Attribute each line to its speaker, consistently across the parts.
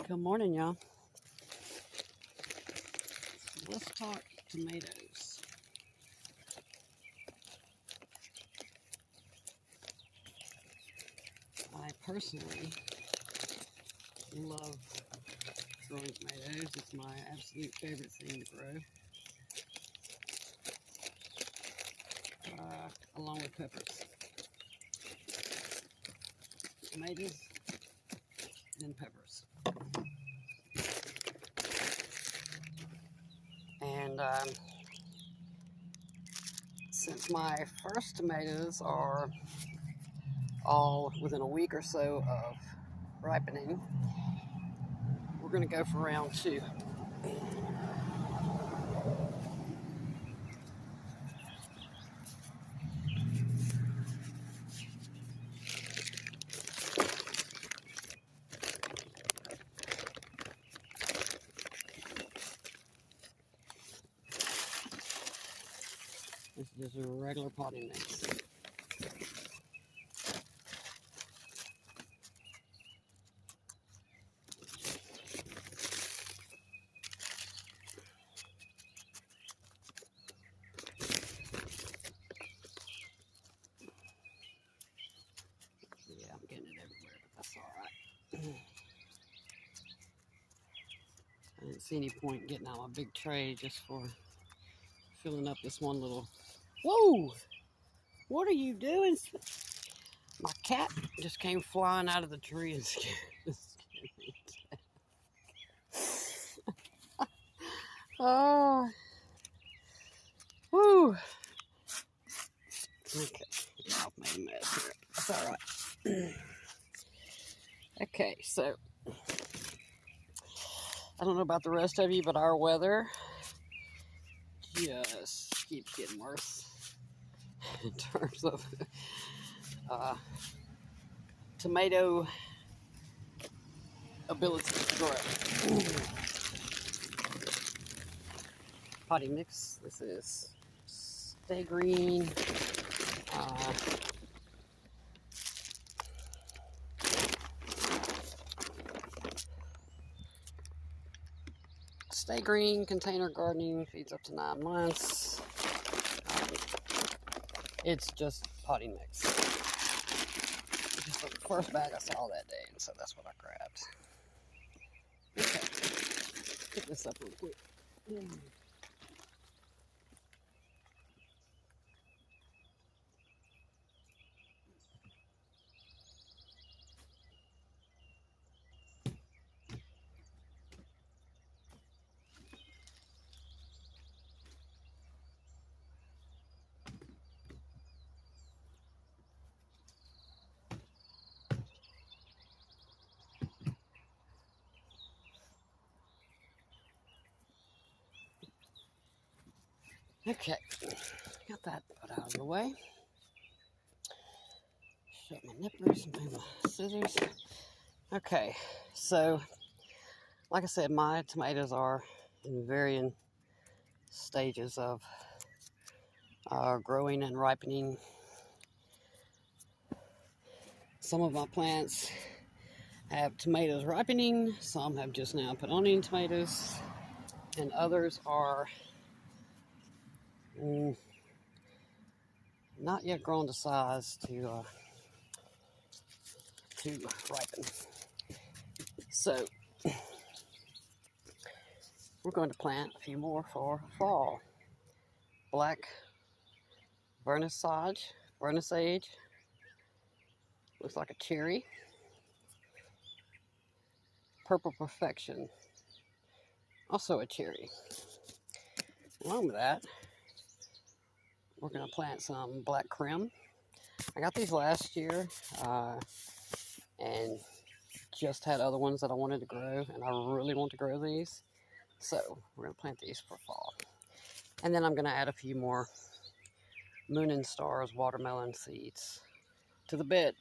Speaker 1: Good morning, y'all. Let's talk tomatoes. I personally love growing tomatoes. It's my absolute favorite thing to grow, along with peppers. Tomatoes, then peppers. And since my first tomatoes are all within a week or so of ripening, we're going to go for round two. This is just a regular potting mix. Yeah, I'm getting it everywhere, but that's all right. I didn't see any point in getting out my big tray just for filling up this one little... Whoa! What are you doing? My cat just came flying out of the tree and scared me to death. Oh. Woo! Okay, I've made a mess here. That's all right. Okay, so I don't know about the rest of you, but our weather just keeps getting worse in terms of tomato ability to grow. Potting mix. This is Stay Green. Stay Green container gardening, feeds up to 9 months. It's just potting mix. It's just the first bag I saw that day, and so that's what I grabbed. Okay, pick this up real quick. Okay, got that put out of the way. Shut my nippers and move my scissors. Okay, so like I said, my tomatoes are in varying stages of growing and ripening. Some of my plants have tomatoes ripening, some have just now put on tomatoes, and others are not yet grown to size to ripen. So we're going to plant a few more for fall. Black vernissage, looks like a cherry. Purple Perfection, also a cherry. Along with that, we're going to plant some black creme. I got these last year and just had other ones that I wanted to grow, and I really want to grow these. So we're going to plant these for fall. And then I'm going to add a few more Moon and Stars watermelon seeds to the bed.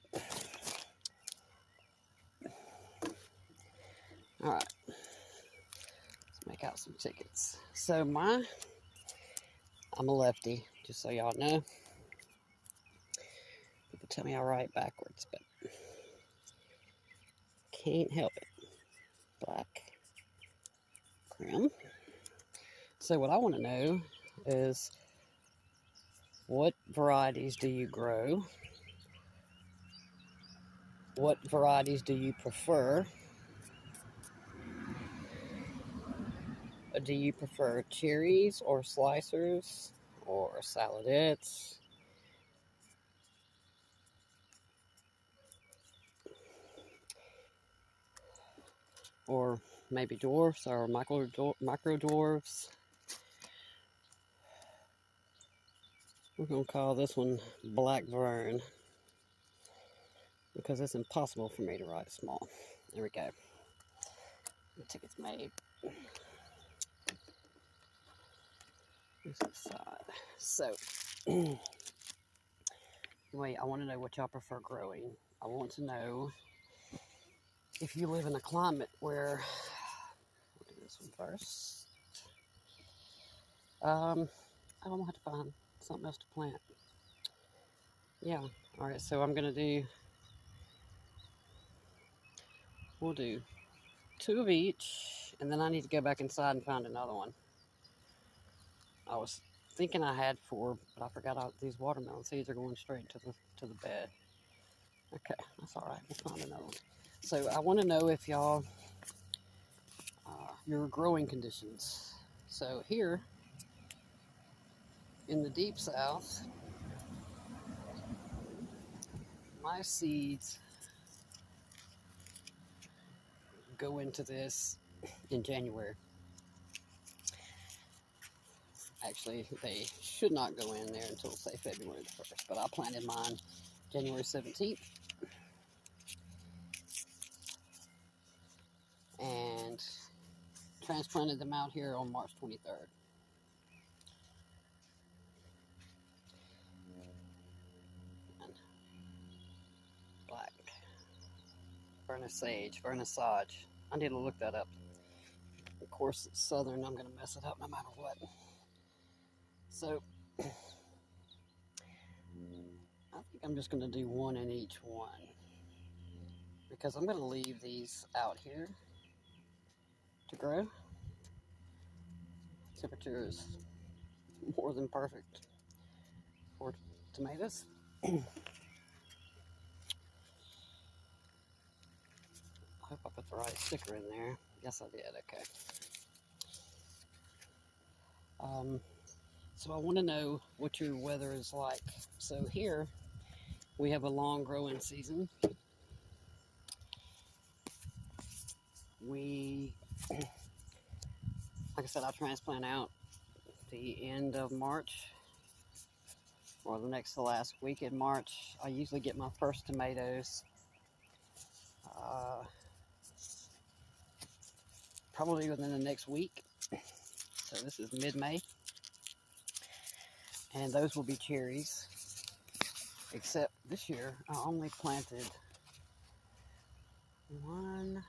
Speaker 1: All right, let's make out some tickets. So I'm a lefty, just so y'all know. People tell me I write backwards, but can't help it. black crim. So what I want to know is, what varieties do you grow? What varieties do you prefer? Do you prefer cherries or slicers or saladettes? Or maybe dwarfs or micro dwarfs? We're going to call this one Black Vern, because it's impossible for me to write small. There we go. Until it's made. This is side. So, anyway, I want to know what y'all prefer growing. I want to know if you live in a climate where, we'll do this one first. I don't know how to find something else to plant. Yeah, all right, so I'm going to do, we'll do 2 of each, and then I need to go back inside and find another one. I was thinking I had 4, but I forgot these watermelon seeds are going straight to the bed. Okay, that's all right. We'll find another one. So I want to know if y'all, your growing conditions. So here in the deep south, my seeds go into this in January. Actually, they should not go in there until, say, February the 1st, but I planted mine January 17th. And transplanted them out here on March 23rd. And black vernissage. I need to look that up. Of course, it's southern. I'm going to mess it up no matter what. So, I think I'm just going to do 1 in each one, because I'm going to leave these out here to grow. Temperature is more than perfect for tomatoes. I hope I put the right sticker in there. Yes, I did. Okay. So I want to know what your weather is like. So here we have a long growing season. Like I said, I transplant out the end of March, or the next to last week in March. I usually get my first tomatoes probably within the next week. So this is mid-May. And those will be cherries. Except this year, I only planted 1,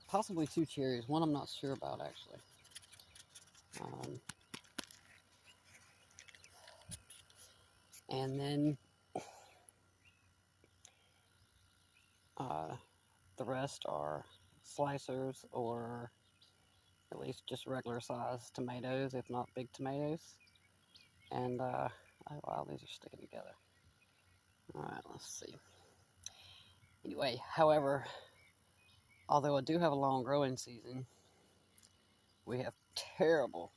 Speaker 1: possibly 2 cherries. One I'm not sure about, actually. And then the rest are slicers, or at least just regular sized tomatoes, if not big tomatoes. And oh wow, these are sticking together. All right, let's see. Anyway, however, although I do have a long growing season, we have terrible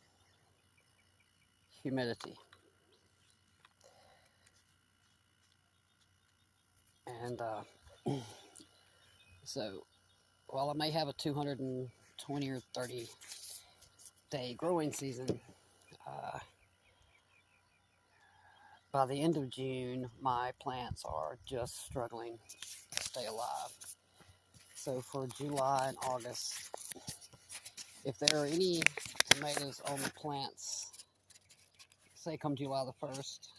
Speaker 1: humidity. And so while I may have a 220 or 30 day growing season, by the end of June, my plants are just struggling to stay alive. So for July and August, if there are any tomatoes on the plants, say come July the 1st,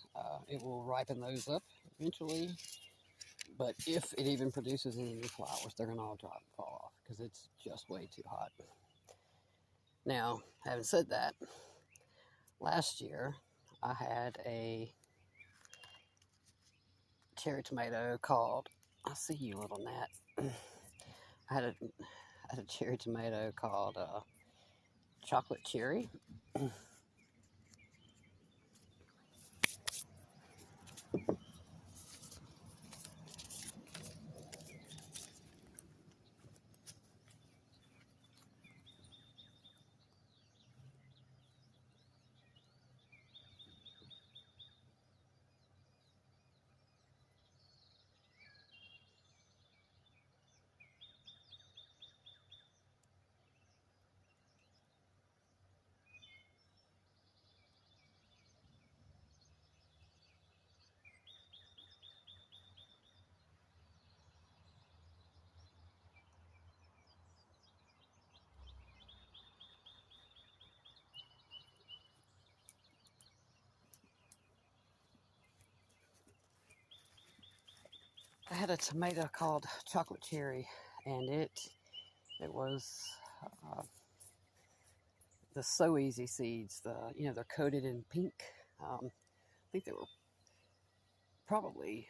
Speaker 1: it will ripen those up eventually. But if it even produces any new flowers, they're going to all drop and fall off, because it's just way too hot. Now, having said that, last year I had a cherry tomato called I see you, little gnat. I had a cherry tomato called chocolate cherry. I had a tomato called chocolate cherry, and it was uh, the So Easy seeds. They're coated in pink. I think they were probably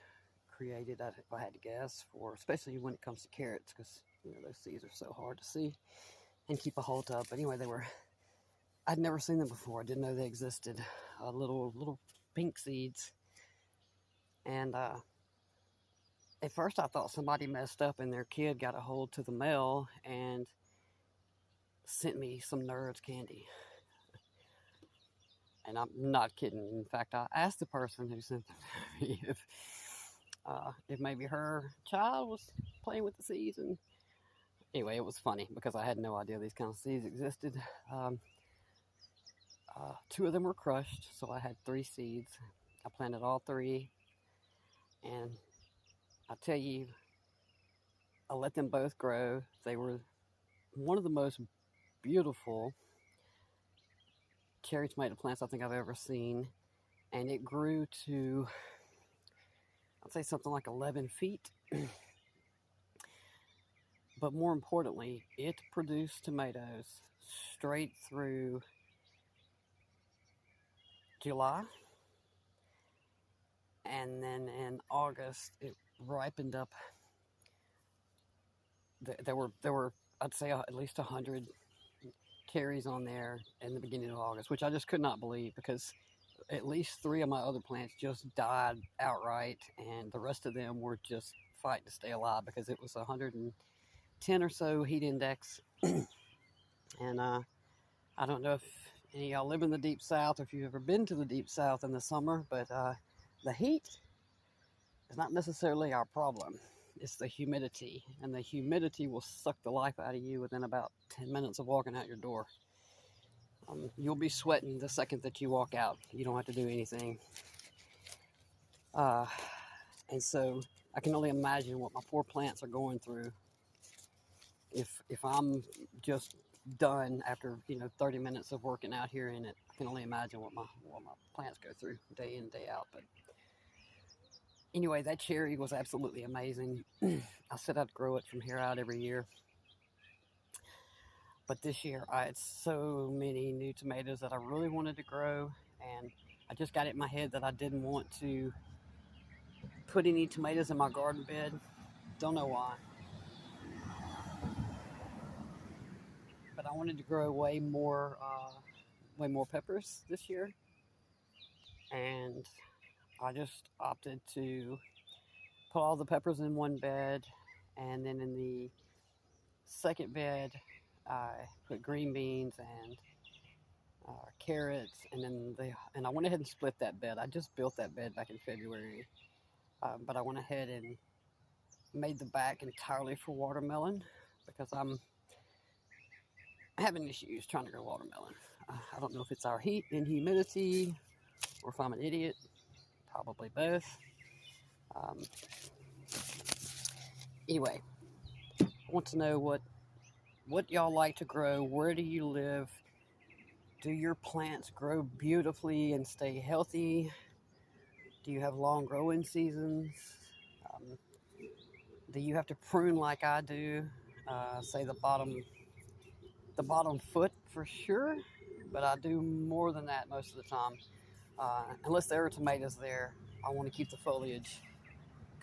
Speaker 1: created, if I had to guess, for especially when it comes to carrots, because those seeds are so hard to see and keep a hold of. But anyway, I'd never seen them before. I didn't know they existed. Little pink seeds, and at first I thought somebody messed up and their kid got a hold to the mail and sent me some Nerds candy. And I'm not kidding. In fact, I asked the person who sent them to me if maybe her child was playing with the seeds. And anyway, it was funny because I had no idea these kind of seeds existed. Two of them were crushed, so I had 3 seeds. I planted all 3, and I tell you, I let them both grow. They were one of the most beautiful cherry tomato plants I think I've ever seen, and it grew to, I'd say, something like 11 feet. But more importantly, it produced tomatoes straight through July, and then in August it ripened up. There were I'd say at least 100 cherries on there in the beginning of August, which I just could not believe, because at least 3 of my other plants just died outright, and the rest of them were just fighting to stay alive because it was 110 or so heat index. And I don't know if any of y'all live in the deep south or if you've ever been to the deep south in the summer, but the heat is not necessarily our problem. It's the humidity, and the humidity will suck the life out of you within about 10 minutes of walking out your door. You'll be sweating the second that you walk out. You don't have to do anything. And so I can only imagine what my poor plants are going through if I'm just done after 30 minutes of working out here in it. I can only imagine what my plants go through day in, day out. But anyway, that cherry was absolutely amazing. I said I'd grow it from here out every year. But this year I had so many new tomatoes that I really wanted to grow, and I just got it in my head that I didn't want to put any tomatoes in my garden bed. Don't know why. But I wanted to grow way more peppers this year, and I just opted to put all the peppers in one bed, and then in the second bed I put green beans and carrots, and I went ahead and split that bed. I just built that bed back in February, but I went ahead and made the back entirely for watermelon because I'm having issues trying to grow watermelon. I don't know if it's our heat and humidity or if I'm an idiot. Probably both. Anyway, I want to know what y'all like to grow. Where do you live? Do your plants grow beautifully and stay healthy? Do you have long growing seasons? Do you have to prune like I do? Say the bottom foot for sure, but I do more than that most of the time. Unless there are tomatoes there, I want to keep the foliage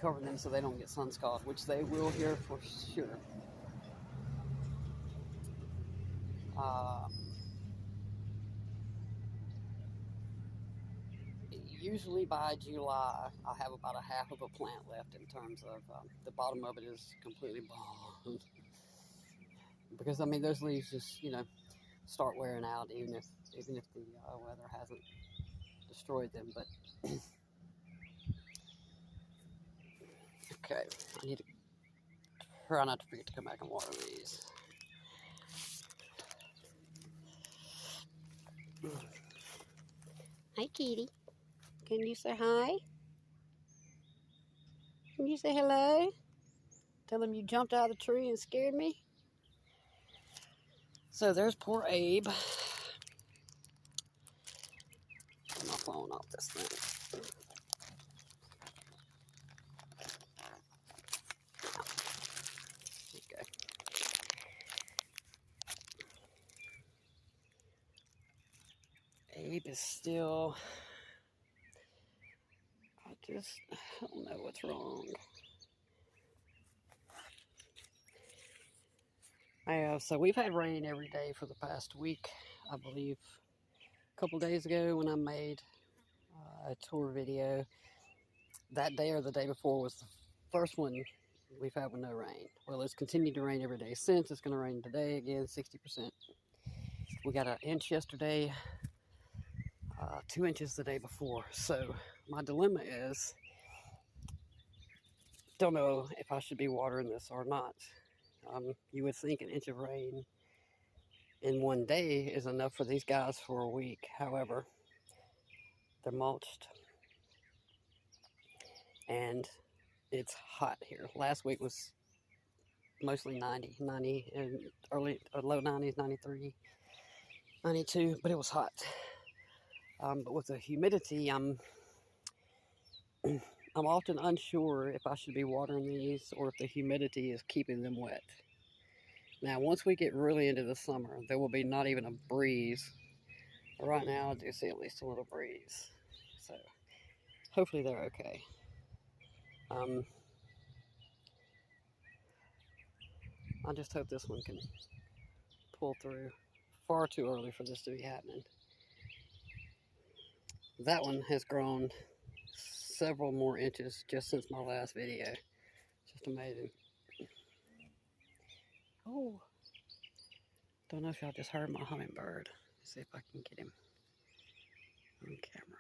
Speaker 1: cover them so they don't get sun scald, which they will here for sure. Usually by July, I have about a half of a plant left in terms of the bottom of it is completely bald. Because I mean, those leaves just, you know, start wearing out even if the weather hasn't destroyed them. But okay, I need to try not to forget to come back and water these. Hi, kitty. Can you say hi? Can you say hello? Tell them you jumped out of the tree and scared me. So there's poor Abe. Get my phone off this thing. Okay. Abe is still, I don't know what's wrong. So we've had rain every day for the past week, I believe. A couple days ago when I made a tour video, that day or the day before was the first one we've had with no rain. Well, it's continued to rain every day since. It's going to rain today again, 60%. We got an inch yesterday, 2 inches the day before. So my dilemma is, don't know if I should be watering this or not. You would think an inch of rain in one day is enough for these guys for a week. However, they're mulched and it's hot here. Last week was mostly 90 and low 90s, 93, 92, but it was hot. But with the humidity, I'm often unsure if I should be watering these or if the humidity is keeping them wet. Now, once we get really into the summer, there will be not even a breeze. But right now, I do see at least a little breeze. So, hopefully they're okay. I just hope this one can pull through. Far too early for this to be happening. That one has grown several more inches just since my last video. Just amazing. Oh, don't know if y'all just heard my hummingbird. Let's see if I can get him on camera.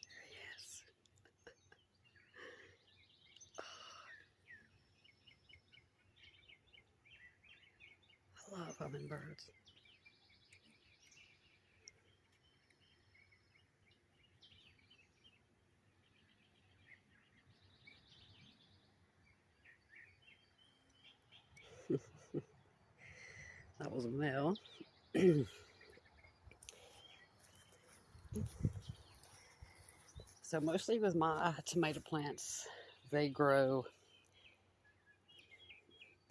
Speaker 1: There he is. I love hummingbirds. That was a male. So mostly with my tomato plants, they grow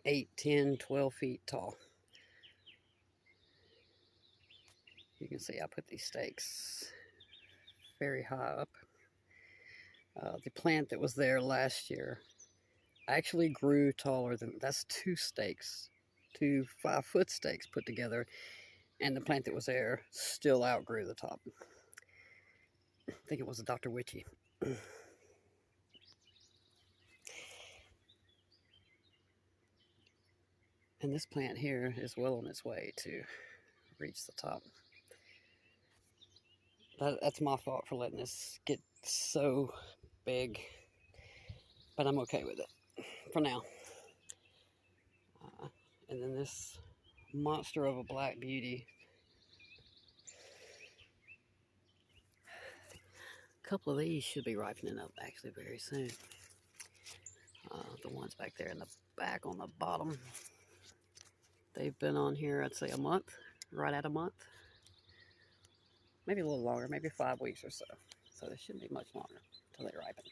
Speaker 1: 8, 10, 12 feet tall. You can see I put these stakes very high up. The plant that was there last year actually grew taller than, that's 2 stakes, 2 5-foot stakes put together, and the plant that was there still outgrew the top. I think it was a Dr. Witchy. And this plant here is well on its way to reach the top. That's my fault for letting this get so big, but I'm okay with it for now. And then this monster of a black beauty. A couple of these should be ripening up actually very soon. The ones back there in the back on the bottom, they've been on here, I'd say a month, right at a month. Maybe a little longer, maybe 5 weeks or so. So they shouldn't be much longer until they ripen.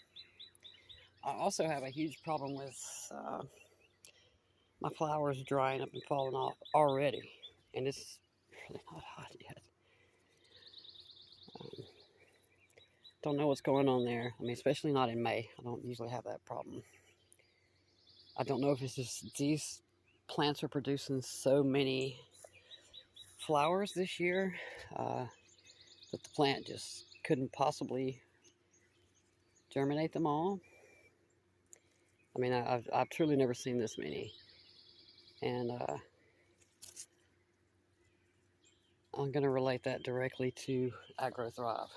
Speaker 1: I also have a huge problem with my flowers drying up and falling off already. And it's really not hot yet. Don't know what's going on there. I mean, especially not in May. I don't usually have that problem. I don't know if it's just these plants are producing so many flowers this year that the plant just couldn't possibly germinate them all. I mean, I've truly never seen this many. And I'm going to relate that directly to AgroThrive.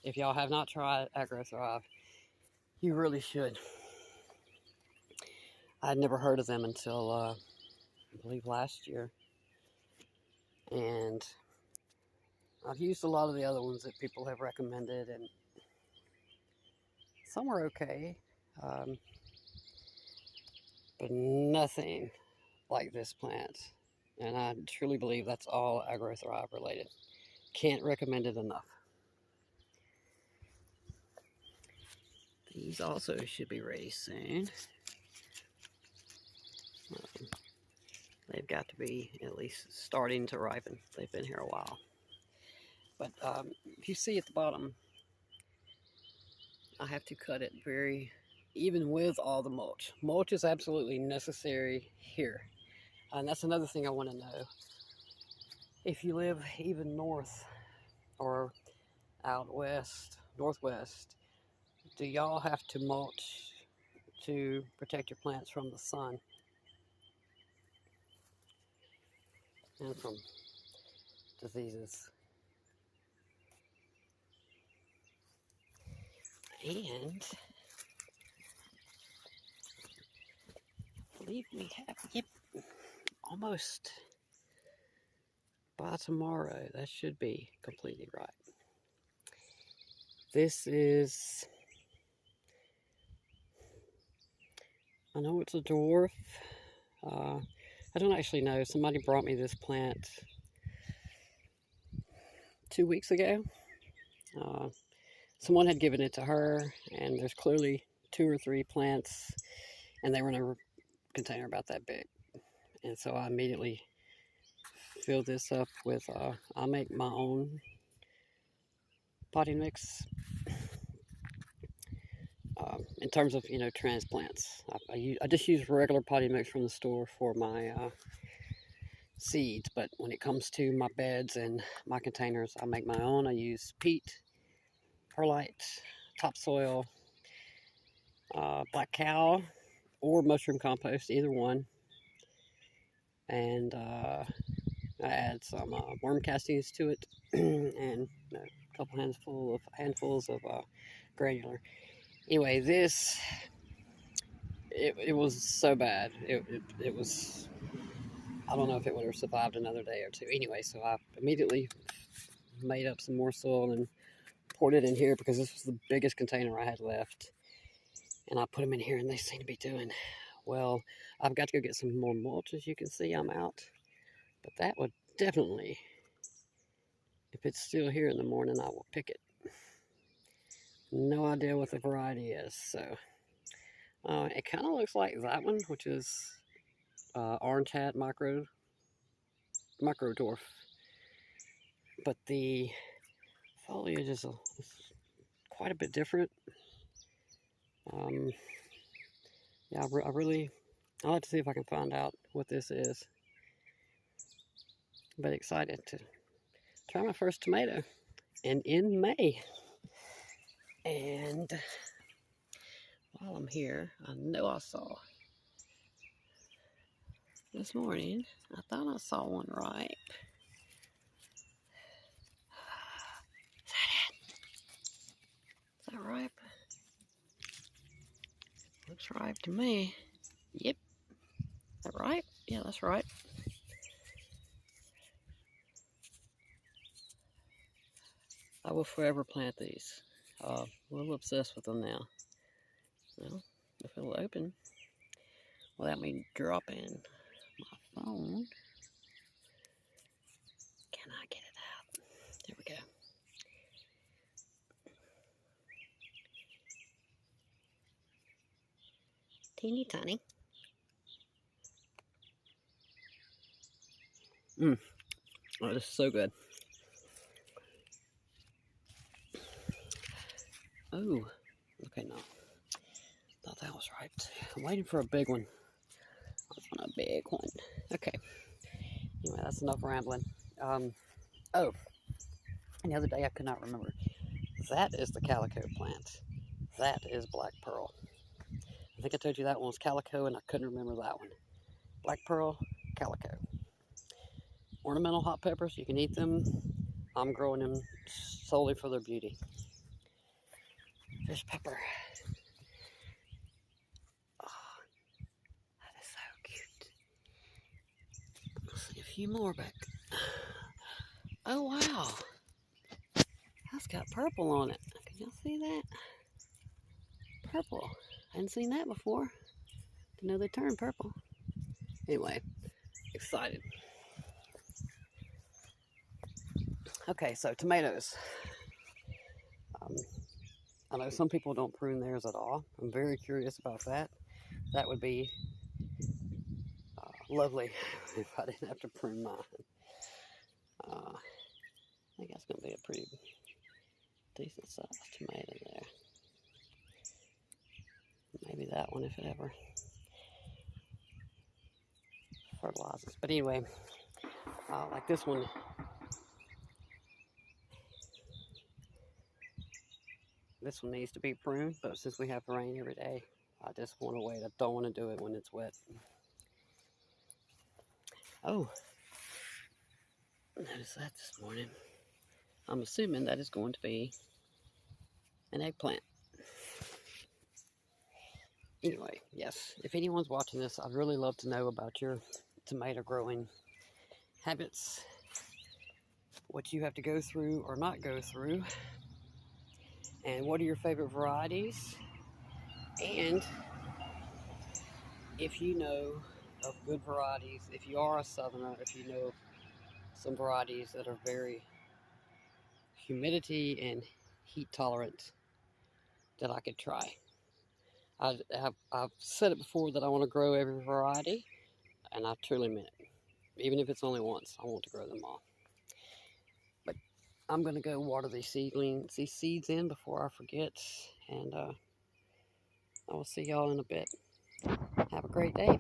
Speaker 1: If y'all have not tried AgroThrive, you really should. I'd never heard of them until I believe last year. And I've used a lot of the other ones that people have recommended, and some are okay, but nothing like this plant. And I truly believe that's all AgroThrive related. Can't recommend it enough. These also should be ready soon. They've got to be at least starting to ripen. They've been here a while. But if you see at the bottom, I have to cut it even with all the mulch. Mulch is absolutely necessary here. And that's another thing I want to know. If you live even north or out west, northwest, do y'all have to mulch to protect your plants from the sun and from diseases? And I believe we have, yep, almost by tomorrow. That should be completely right. This is, I know it's a dwarf. I don't actually know. Somebody brought me this plant 2 weeks ago. Someone had given it to her, and there's clearly 2 or 3 plants, and they were in a container about that big. And so I immediately filled this up with, I make my own potting mix. In terms of, transplants, I just use regular potting mix from the store for my seeds, but when it comes to my beds and my containers, I make my own. I use peat, perlite, topsoil, black cow, or mushroom compost, either one. And I add some worm castings to it, and a couple handfuls of granular. Anyway, this, it was so bad. It was, I don't know if it would have survived another day or two. Anyway, so I immediately made up some more soil and poured it in here because this was the biggest container I had left. And I put them in here, and they seem to be doing well. I've got to go get some more mulch. As you can see, I'm out. But that would definitely, if it's still here in the morning, I will pick it. No idea what the variety is. So it kind of looks like that one, which is Orange Hat Micro Dwarf. But the foliage is quite a bit different. Yeah, I'll have to see if I can find out what this is. But excited to try my first tomato, and in May. And while I'm here, I know I saw this morning, I thought I saw one ripe. Is that it? Is that ripe? Looks ripe to me. Yep. Is that ripe? Yeah, that's ripe. I will forever plant these. A little obsessed with them now. Well, if it'll open without me dropping my phone. Can I get it out? There we go. Teeny tiny. Oh, this is so good. Oh, okay, no. Thought that was right. I'm waiting for a big one. I want a big one. Okay. Anyway, that's enough rambling. Oh, and the other day I could not remember. That is the calico plant. That is black pearl. I think I told you that one was calico, and I couldn't remember that one. Black pearl, calico. Ornamental hot peppers, you can eat them. I'm growing them solely for their beauty. Fish pepper. Oh, that is so cute. Let's see a few more back. Oh, wow. That's got purple on it. Can y'all see that? Purple. I hadn't seen that before. Didn't know they turned purple. Anyway, excited. Okay, so tomatoes. I know some people don't prune theirs at all. I'm very curious about that. That would be lovely if I didn't have to prune mine. I think that's going to be a pretty decent sized tomato there. Maybe that one if it ever fertilizes. But anyway, like this one. This one needs to be pruned, but since we have rain every day, I just want to wait. I don't want to do it when it's wet. Oh, noticed that this morning. I'm assuming that is going to be an eggplant. Anyway, yes, if anyone's watching this, I'd really love to know about your tomato growing habits, what you have to go through or not go through, and what are your favorite varieties, and if you know of good varieties, if you are a southerner, if you know some varieties that are very humidity and heat tolerant that I could try. I've said it before that I want to grow every variety, and I truly mean it. Even if it's only once, I want to grow them all. But I'm going to go water these seeds in before I forget, and I will see y'all in a bit. Have a great day.